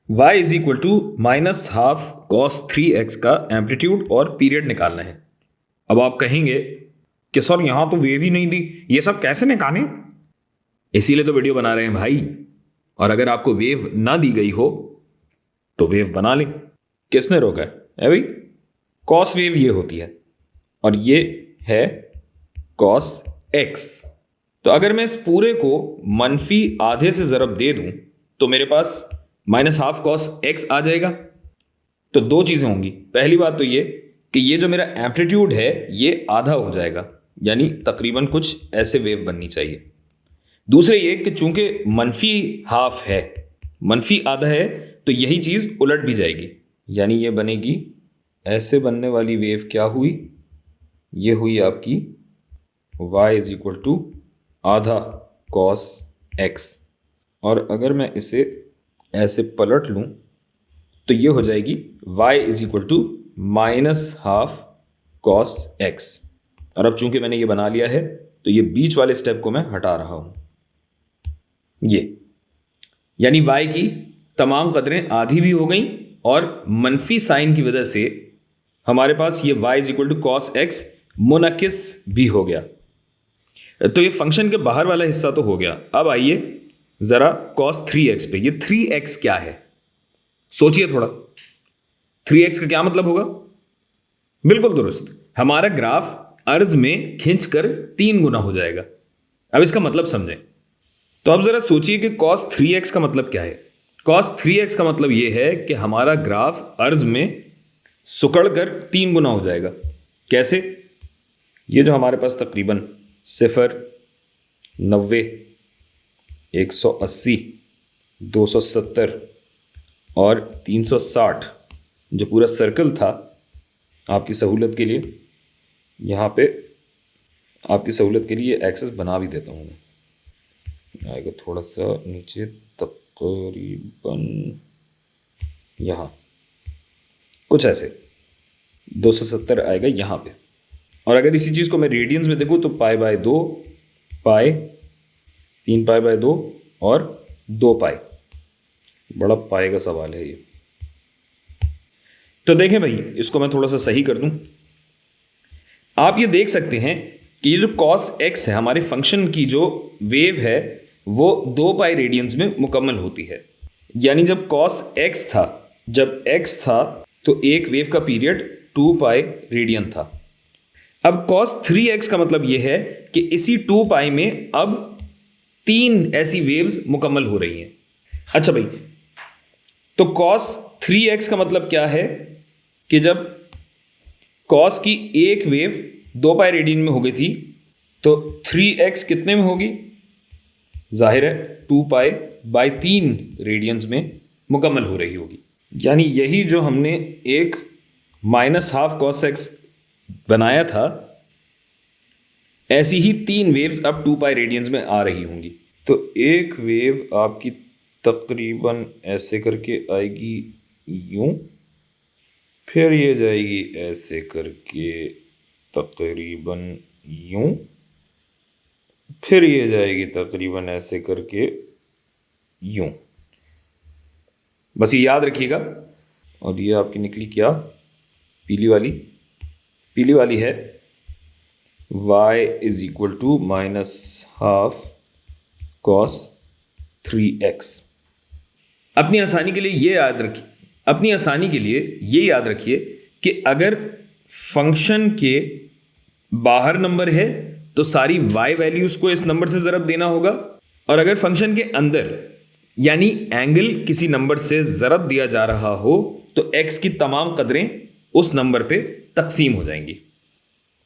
y is equal to minus half cos 3x का amplitude और period निकालना है। अब आप कहेंगे कि सर यहां तो वेव ही नहीं दी, ये सब कैसे निकालें? इसीलिए तो वीडियो बना रहे हैं भाई। और अगर आपको वेव ना दी गई हो तो वेव बना लें। किसने रोका है भाई? कॉस वेव ये होती है और ये है कॉस x। तो अगर मैं इस पूरे को मनफी आधे से ज़रब दे दूं तो मेरे पास माइनस हाफ कॉस x आ जाएगा। तो दो चीज़ें होंगी। पहली बात तो ये कि ये जो मेरा एम्पलीट्यूड है ये आधा हो जाएगा, यानी तकरीबन कुछ ऐसे वेव बननी चाहिए। दूसरे ये कि चूंकि मनफी हाफ है, मनफी आधा है, तो यही चीज़ उलट भी जाएगी, यानी ये बनेगी ऐसे बनने वाली वेव क्या हुई? ये हुई आपकी y इज इक्वल टू आधा कॉस x। और अगर मैं इसे ऐसे पलट लूँ तो ये हो जाएगी y is equal to minus half cos x। और अब चूंकि मैंने ये बना लिया है तो ये बीच वाले स्टेप को मैं हटा रहा हूँ। ये यानी y की तमाम कदरें आधी भी हो गई और मनफी साइन की वजह से हमारे पास ये y is equal to cos x मुनकिस भी हो गया। तो ये फंक्शन के बाहर वाला हिस्सा तो हो गया। अब आइए जरा cos 3x पे। ये 3x क्या है? सोचिए थोड़ा। 3x का क्या मतलब होगा? बिल्कुल दुरुस्त, हमारा ग्राफ अर्ज में खींचकर 3 गुना हो जाएगा। अब इसका मतलब समझें। तो अब जरा सोचिए कि cos 3x का मतलब क्या है। cos 3x का मतलब यह है कि हमारा ग्राफ अर्ज में सुकड़कर 3 गुना हो जाएगा। कैसे? ये जो हमारे पास तकरीबन 0, 90, 180, 270 और 360 जो पूरा सर्कल था, आपकी सहूलत के लिए यहाँ पे आपकी सहूलत के लिए एक्सेस बना भी देता हूँ मैं। आएगा थोड़ा सा नीचे, तकरीबन यहाँ कुछ ऐसे 270 आएगा यहाँ पे। और अगर इसी चीज़ को मैं रेडियंस में देखूँ तो π/2, पाई, 3π/2 और 2π। बड़ा पाई का सवाल है ये। तो देखें भाई, इसको मैं थोड़ा सा सही कर दूं। आप ये देख सकते हैं कि ये जो cos x है, हमारे फंक्शन की जो वेव है वो 2π रेडियंस में मुकम्मल होती है। यानी जब cos x था तो एक वेव का पीरियड 2π रेडियन था। अब cos 3x का मतलब यह है कि इसी 2π में अब 3 ऐसी वेव्स मुकम्मल हो रही हैं। अच्छा भाई, तो cos 3x का मतलब क्या है कि जब cos की एक वेव 2π रेडियन में हो गई थी तो 3x कितने में होगी? जाहिर है 2π/3 रेडियंस में मुकम्मल हो रही होगी। यानी यही जो हमने एक माइनस हाफ cos x बनाया था, ऐसी ही 3 वेव्स अब 2π रेडियंस में आ रही होंगी। तो एक वेव आपकी तकरीबन ऐसे करके आएगी यूं, फिर ये जाएगी ऐसे करके तकरीबन यूं, फिर ये जाएगी तकरीबन ऐसे करके यूं। बस ये याद रखिएगा। और ये आपकी निकली क्या? पीली वाली है y is equal to minus half cos 3x। अपनी आसानी के लिए ये याद रखिए कि अगर फंक्शन के बाहर नंबर है तो सारी y वैल्यूज को इस नंबर से ज़रब देना होगा, और अगर फंक्शन के अंदर यानी एंगल किसी नंबर से ज़रब दिया जा रहा हो तो x की तमाम कदरें उस नंबर पे तकसीम हो जाएंगी।